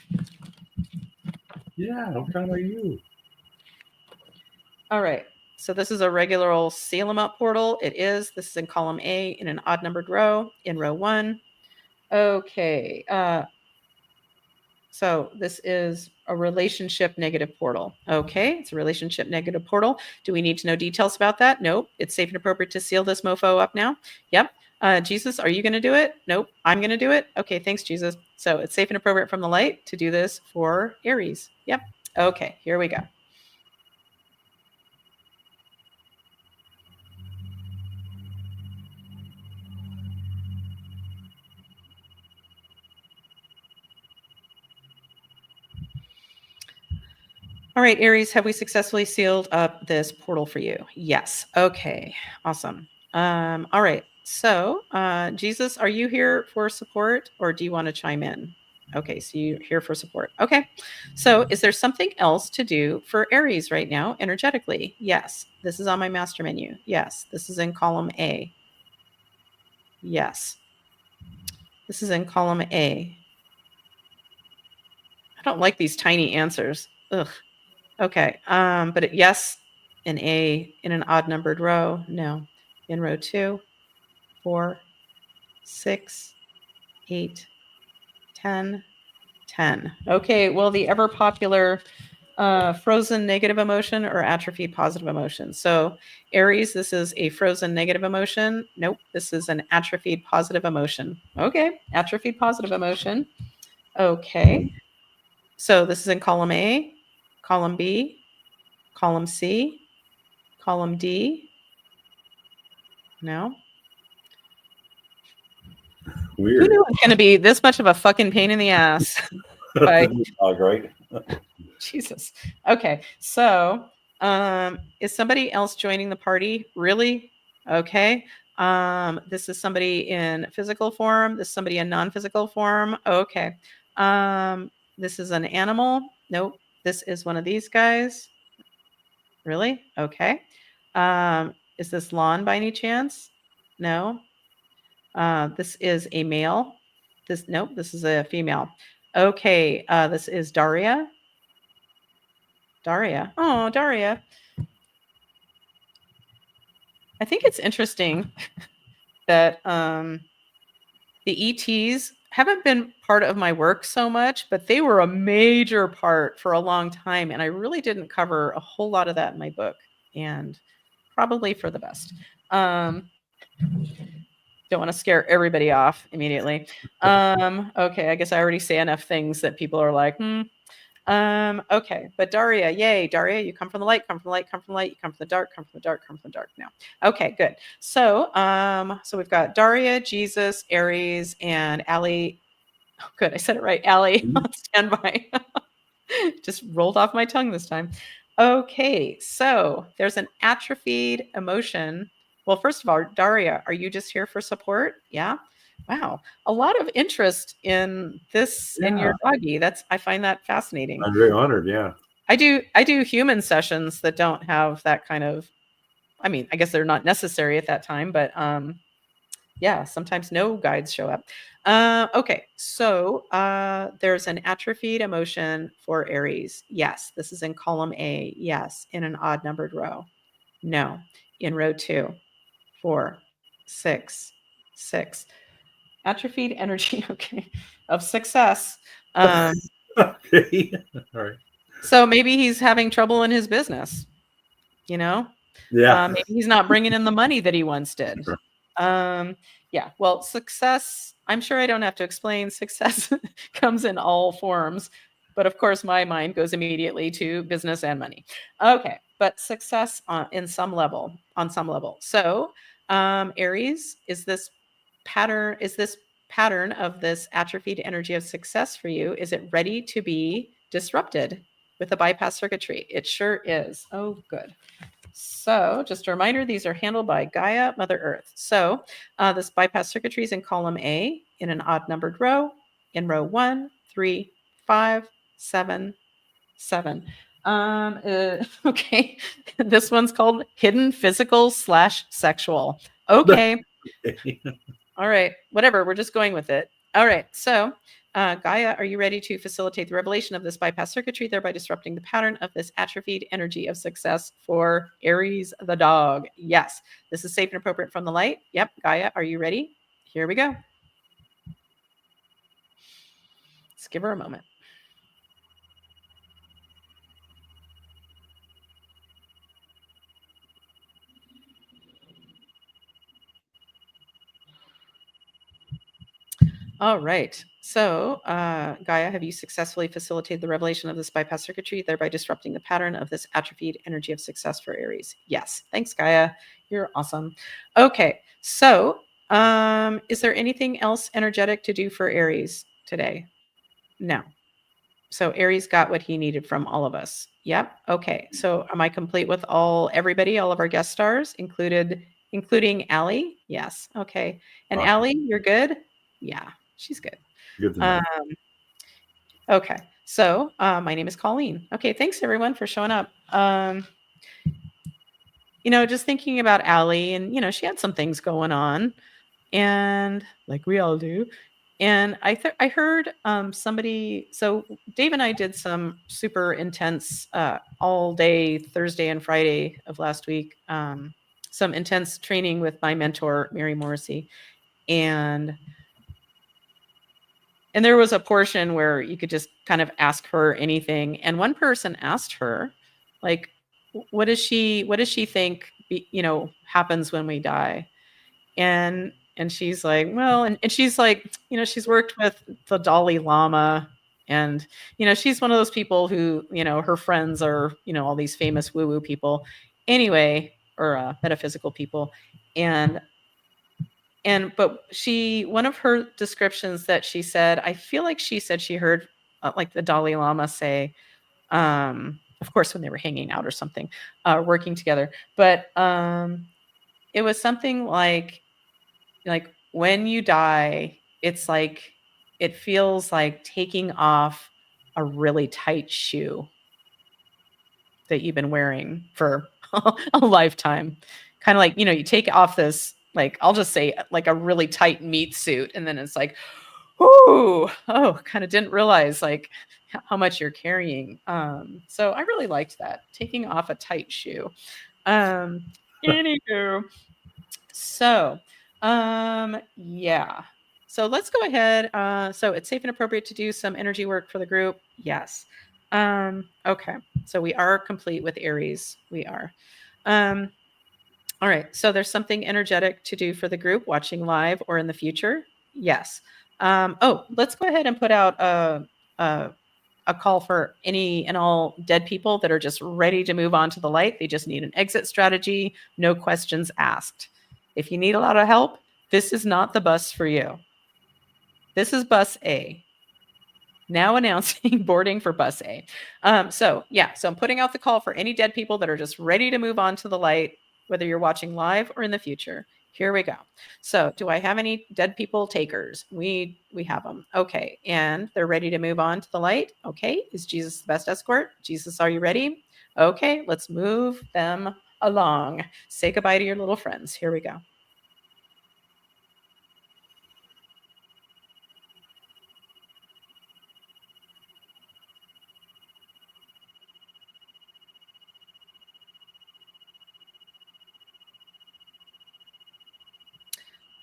D: Yeah, I'm talking about you.
A: All right. So this is a regular old seal 'em up portal. It is. This is in column A in an odd numbered row in row 1. Okay. So this is a relationship negative portal. Okay. It's a relationship negative portal. Do we need to know details about that? Nope. It's safe and appropriate to seal this mofo up now. Yep. Jesus, are you going to do it? Nope. I'm going to do it. Okay. Thanks, Jesus. So it's safe and appropriate from the light to do this for Aries. Yep. Okay. Here we go. All right, Aries, have we successfully sealed up this portal for you? Yes. Okay, awesome. All right. So, Jesus, are you here for support or do you want to chime in? Okay, so you're here for support. Okay. So, is there something else to do for Aries right now energetically? Yes. This is on my master menu. Yes. This is in column A. Yes. This is in column A. I don't like these tiny answers. Ugh. Okay. But yes, in A, in an odd numbered row. No. In row 2, 4, 6, 8, 10, 10. Okay. Well, the ever popular frozen negative emotion or atrophied positive emotion. So, Aries, this is a frozen negative emotion. Nope. This is an atrophied positive emotion. Okay. Atrophied positive emotion. Okay. So, this is in column A, column B, column C, column D. No.
D: Weird.
A: Who knew it was going to be this much of a fucking pain in the ass? Bye.
D: Dog, right?
A: Jesus. Okay. So, is somebody else joining the party? Really? Okay. This is somebody in physical form. This is somebody in non-physical form. Okay. This is an animal. Nope. This is one of these guys. Really? Okay. Is this Lon by any chance? No. This is a male. Nope, this is a female. Okay, this is Daria. Daria. Oh, Daria. I think it's interesting that the ETs haven't been part of my work so much, but they were a major part for a long time. And I really didn't cover a whole lot of that in my book, and probably for the best. Don't want to scare everybody off immediately. Okay, I guess I already say enough things that people are like, okay, but Daria, yay, Daria, you come from the light, come from the light, come from the light, you come from the dark, come from the dark, come from the dark now. Okay, good. So, so we've got Daria, Jesus, Aries, and Allie. Oh, good, I said it right, Allie on standby. Just rolled off my tongue this time. Okay, so there's an atrophied emotion. Well, first of all, Daria, are you just here for support? Yeah. Wow. A lot of interest in this in your doggy. I find that fascinating.
D: I'm very honored. Yeah.
A: I do human sessions that don't have that kind of, I mean, I guess they're not necessary at that time, but yeah, sometimes no guides show up. Okay, so there's an atrophied emotion for Aries. Yes, this is in column A. Yes, in an odd numbered row. No, in row 2, 4, 6, 6. Atrophied energy, okay, of success.
D: Okay. All right.
A: So maybe he's having trouble in his business,
D: Yeah.
A: maybe he's not bringing in the money that he once did. Yeah, well, success, I'm sure I don't have to explain, success comes in all forms, but of course my mind goes immediately to business and money. Okay, but success on some level. So, Aries, is this pattern of this atrophied energy of success for you, is it ready to be disrupted with the bypass circuitry? It sure is. Oh, good. So just a reminder, these are handled by Gaia, Mother Earth. So this bypass circuitry is in column A in an odd numbered row, in row 1, 3, 5, 7, 7. Okay, this one's called hidden physical / sexual. Okay. All right, whatever, we're just going with it. All right, so Gaia, are you ready to facilitate the revelation of this bypass circuitry, thereby disrupting the pattern of this atrophied energy of success for Aries the dog? Yes. This is safe and appropriate from the light. Yep. Gaia, are you ready? Here we go. Let's give her a moment. All right. So, Gaia, have you successfully facilitated the revelation of this bypass circuitry, thereby disrupting the pattern of this atrophied energy of success for Aries? Yes. Thanks, Gaia. You're awesome. Okay. So, is there anything else energetic to do for Aries today? No. So Aries got what he needed from all of us. Yep. Okay. So am I complete with everybody, all of our guest stars, including Allie? Yes. Okay. And
D: Awesome.
A: Allie, you're good? Yeah, she's good.
D: Good to know.
A: Okay. So my name is Colleen. Okay. Thanks everyone for showing up. Just thinking about Allie, and she had some things going on, and like we all do. And I heard somebody. So Dave and I did some super intense all day Thursday and Friday of last week. Some intense training with my mentor Mary Morrissey, and there was a portion where you could just kind of ask her anything. And one person asked her, like, what does she think happens when we die? And she's like, well, and she's like, she's worked with the Dalai Lama, and she's one of those people who, her friends are, all these famous woo-woo people anyway, or metaphysical people. But one of her descriptions that she said, I feel like she said she heard like the Dalai Lama say, of course, when they were hanging out or something, working together. But it was something like when you die, it's like, it feels like taking off a really tight shoe that you've been wearing for a lifetime. Kind of like, you take off this, like, I'll just say like a really tight meat suit. And then it's like, oh, kind of didn't realize like how much you're carrying. So I really liked that, taking off a tight shoe. Anywho, so yeah. So let's go ahead. So it's safe and appropriate to do some energy work for the group. Yes. Okay. So we are complete with Aries. We are. All right. So there's something energetic to do for the group watching live or in the future. Yes. Let's go ahead and put out a call for any and all dead people that are just ready to move on to the light. They just need an exit strategy. No questions asked. If you need a lot of help, this is not the bus for you. This is bus A. Now announcing boarding for bus A. So I'm putting out the call for any dead people that are just ready to move on to the light, whether you're watching live or in the future. Here we go. So do I have any dead people takers? We have them. Okay. And they're ready to move on to the light. Okay. Is Jesus the best escort? Jesus, are you ready? Okay. Let's move them along. Say goodbye to your little friends. Here we go.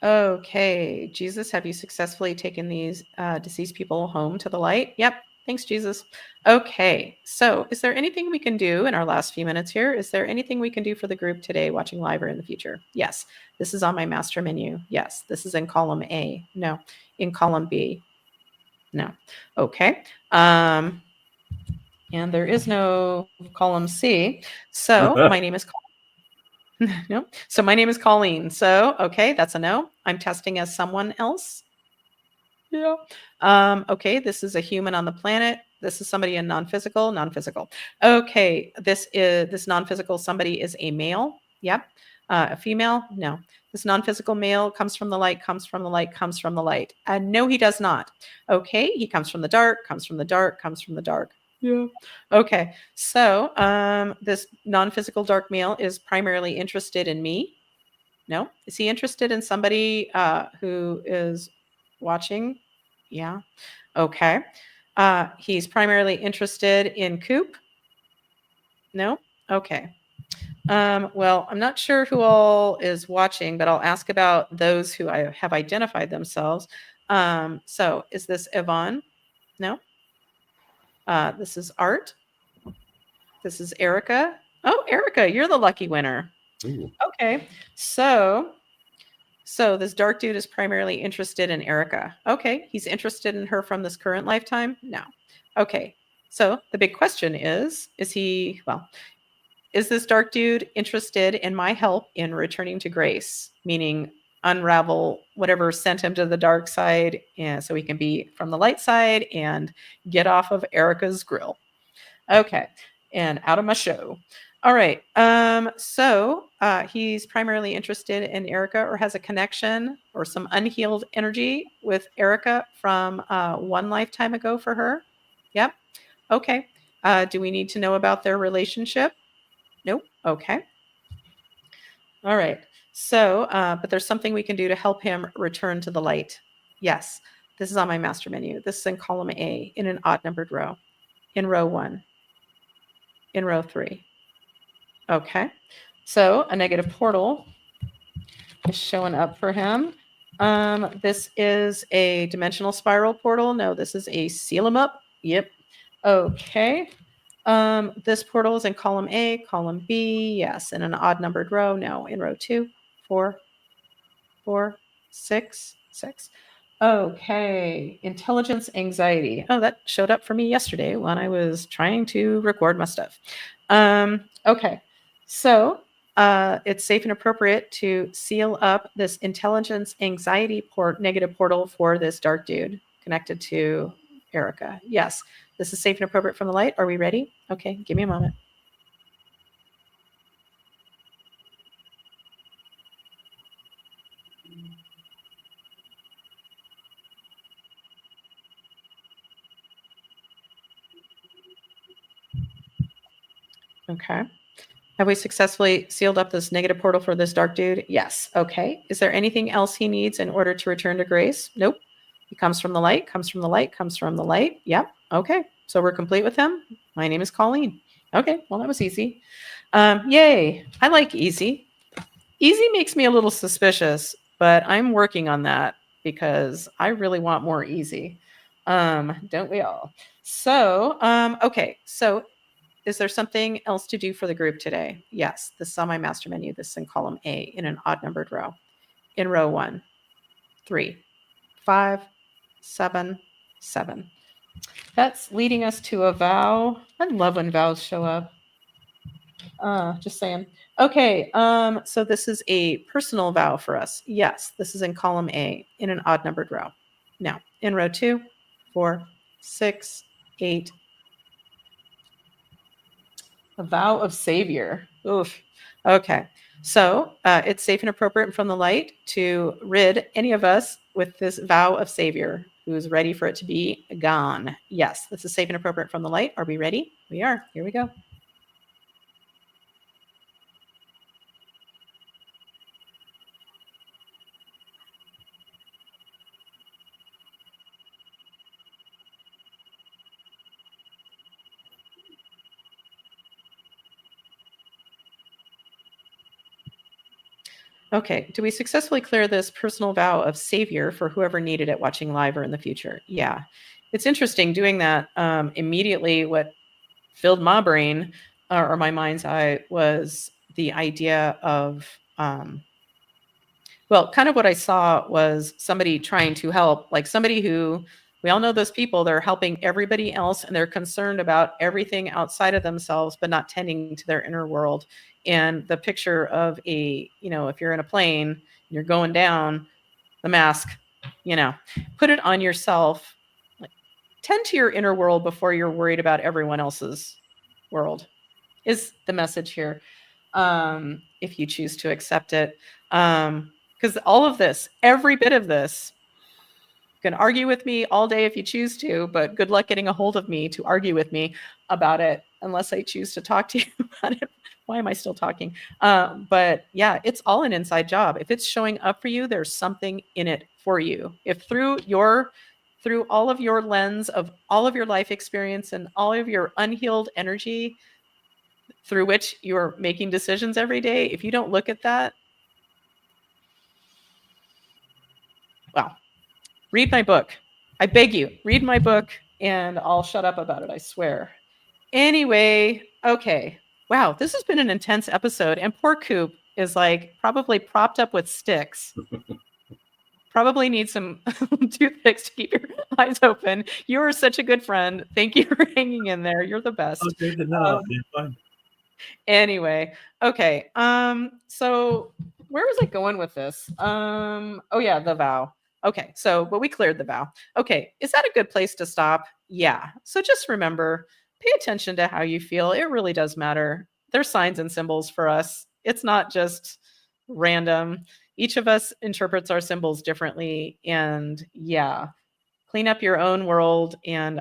A: Okay, Jesus, have you successfully taken these deceased people home to the light? Yep. Thanks, Jesus. Okay, so is there anything we can do in our last few minutes here? Is there anything we can do for the group today, watching live or in the future? Yes. This is on my master menu. Yes. This is in column A. No. In column B. No. Okay. And there is no column C. So my name is no. So my name is Colleen. So, okay, that's a no. I'm testing as someone else. Yeah. Okay, this is a human on the planet. This is somebody in non-physical. Okay, this non-physical somebody is a male. Yep. A female? No. This non-physical male comes from the light, comes from the light, comes from the light. No, he does not. Okay, he comes from the dark, comes from the dark, comes from the dark. Yeah. Okay. So this non-physical dark male is primarily interested in me. No. Is he interested in somebody who is watching? Yeah. Okay. He's primarily interested in Coop. No. Okay. Well, I'm not sure who all is watching, but I'll ask about those who I have identified themselves. So is this Yvonne? No. This is Art. This is Erica. Oh, Erica, you're the lucky winner.
D: Ooh.
A: Okay. So this dark dude is primarily interested in Erica. Okay. He's interested in her from this current lifetime? No. Okay. So the big question is this dark dude interested in my help in returning to grace? Meaning unravel whatever sent him to the dark side, and so he can be from the light side and get off of Erica's grill. Okay, and out of my show. All right. So he's primarily interested in Erica, or has a connection or some unhealed energy with Erica from one lifetime ago for her. Yep. Okay. Do we need to know about their relationship? Nope. Okay. All right. So, but there's something we can do to help him return to the light. Yes. This is on my master menu. This is in column A in an odd numbered row, in row 1, in row 3. Okay. So a negative portal is showing up for him. This is a dimensional spiral portal. No, this is a seal 'em up. Yep. Okay. This portal is in column A, column B. Yes. In an odd numbered row. No, in row 2, 4, 4, 6, 6. Okay. Intelligence anxiety. Oh, that showed up for me yesterday when I was trying to record my stuff. Okay. So it's safe and appropriate to seal up this intelligence anxiety negative portal for this dark dude connected to Erica. Yes, this is safe and appropriate from the light. Are we ready? Okay, give me a moment. Okay. Have we successfully sealed up this negative portal for this dark dude? Yes. Okay. Is there anything else he needs in order to return to grace? Nope. He comes from the light, comes from the light, comes from the light. Yep. Okay. So we're complete with him. My name is Colleen. Okay. Well, that was easy. Yay. I like easy. Easy makes me a little suspicious, but I'm working on that because I really want more easy. Don't we all? So, okay. So is there something else to do for the group today? Yes, this is on my master menu. This is in column A in an odd numbered row. In row 1, 3, 5, 7, 7. That's leading us to a vow. I love when vows show up. Just saying. Okay, so this is a personal vow for us. Yes, this is in column A in an odd numbered row. Now, in row 2, 4, 6, 8, a vow of savior. Oof. Okay. So it's safe and appropriate from the light to rid any of us with this vow of savior who's ready for it to be gone. Yes, this is safe and appropriate from the light. Are we ready? We are. Here we go. Okay, do we successfully clear this personal vow of savior for whoever needed it watching live or in the future? Yeah, it's interesting doing that. Immediately what filled my brain or my mind's eye was the idea of, well, kind of what I saw was somebody trying to help, like somebody who, we all know those people, they're helping everybody else and they're concerned about everything outside of themselves, but not tending to their inner world. And the picture of a, if you're in a plane, you're going down, the mask, put it on yourself. Like, tend to your inner world before you're worried about everyone else's world is the message here. If you choose to accept it. Because all of this, every bit of this, you can argue with me all day if you choose to, but good luck getting a hold of me to argue with me about it unless I choose to talk to you about it. Why am I still talking? But yeah, it's all an inside job. If it's showing up for you, there's something in it for you. If through all of your lens of all of your life experience and all of your unhealed energy through which you're making decisions every day, if you don't look at that, well, read my book. I beg you, read my book and I'll shut up about it, I swear. Anyway, okay. Wow, this has been an intense episode. And poor Coop is like probably propped up with sticks. Probably need some toothpicks to keep your eyes open. You are such a good friend. Thank you for hanging in there. You're the best.
D: Okay, no, fine.
A: Anyway, okay. So where was I going with this? Oh yeah, the vow. Okay, so but we cleared the vow. Okay, is that a good place to stop? Yeah. So just remember, pay attention to how you feel. It really does matter. There's signs and symbols for us. It's not just random. Each of us interprets our symbols differently, and yeah, clean up your own world, and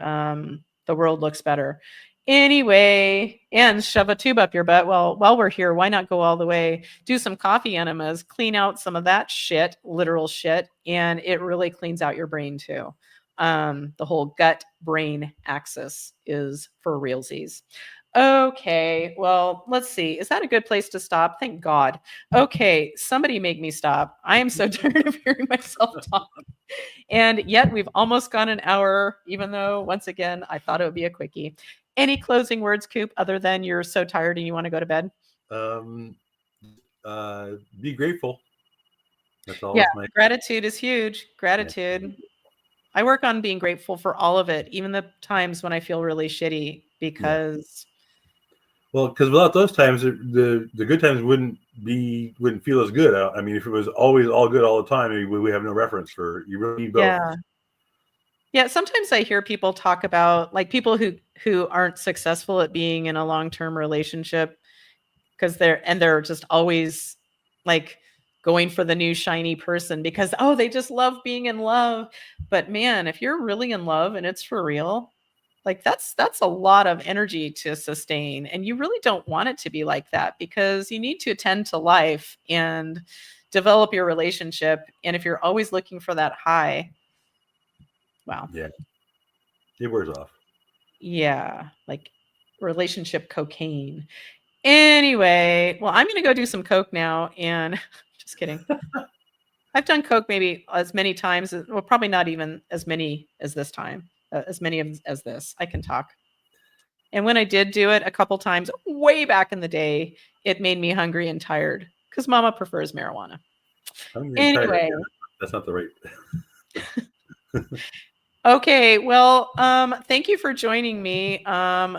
A: the world looks better. Anyway, and shove a tube up your butt. Well, while we're here, why not go all the way? Do some coffee enemas, clean out some of that shit, literal shit, and it really cleans out your brain too. The whole gut brain axis is for realsies. Okay, well, let's see. Is that a good place to stop? Thank God. Okay, somebody make me stop. I am so tired of hearing myself talk. And yet we've almost gone an hour, even though, once again, I thought it would be a quickie. Any closing words, Coop, other than you're so tired and you want to go to bed?
D: Be grateful. That's all.
A: Yeah, gratitude is huge. Gratitude. I work on being grateful for all of it, even the times when I feel really shitty, because
D: because without those times, the good times wouldn't feel as good. I mean, if it was always all good all the time, we have no reference for. You really need both.
A: Yeah. Sometimes I hear people talk about, like, people who aren't successful at being in a long-term relationship because they're just always like going for the new shiny person because they just love being in love. But man, if you're really in love and it's for real, like that's a lot of energy to sustain, and you really don't want it to be like that, because you need to attend to life and develop your relationship. And if you're always looking for that high, wow.
D: Yeah. It wears off.
A: Yeah, like relationship cocaine. Anyway, well, I'm going to go do some coke now, and just kidding. I've done coke maybe as many times, well, probably not even as many as this time. As many as this. I can talk. And when I did do it a couple times way back in the day, it made me hungry and tired because Mama prefers marijuana. Anyway,
D: that's not the right.
A: Okay, well, thank you for joining me.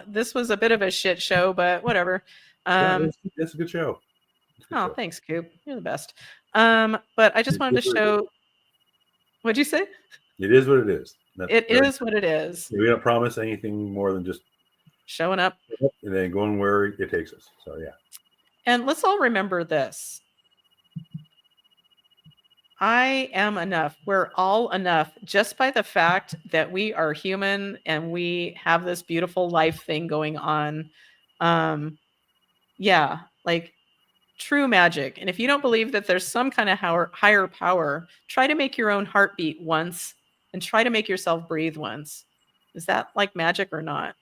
A: This was a bit of a shit show, but whatever.
D: It's a good show.
A: Thanks, Coop. You're the best. But I just wanted to show. What'd you say?
D: It is what it is.
A: It is what it is.
D: We don't promise anything more than just
A: showing up
D: and then going where it takes us. So yeah.
A: And let's all remember this. I am enough. We're all enough just by the fact that we are human and we have this beautiful life thing going on. Yeah, like true magic. And if you don't believe that there's some kind of higher power, try to make your own heartbeat once and try to make yourself breathe once. Is that like magic or not?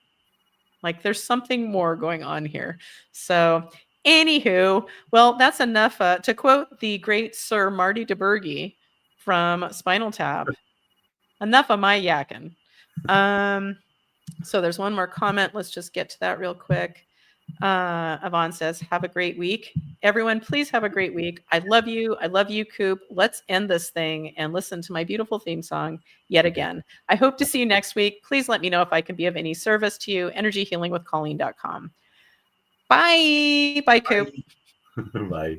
A: Like there's something more going on here. So anywho, well, that's enough. To quote the great Sir Marty DeBurgi from Spinal Tap, enough of my yakking. So there's one more comment. Let's just get to that real quick. Yvonne says, have a great week. Everyone, please have a great week. I love you. I love you, Coop. Let's end this thing and listen to my beautiful theme song yet again. I hope to see you next week. Please let me know if I can be of any service to you. energyhealingwithcolleen.com. Bye. Bye, Coop.
D: Bye.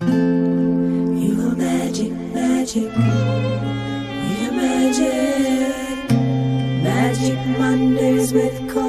B: You are magic, magic. We are magic. Magic Mondays with Colleen.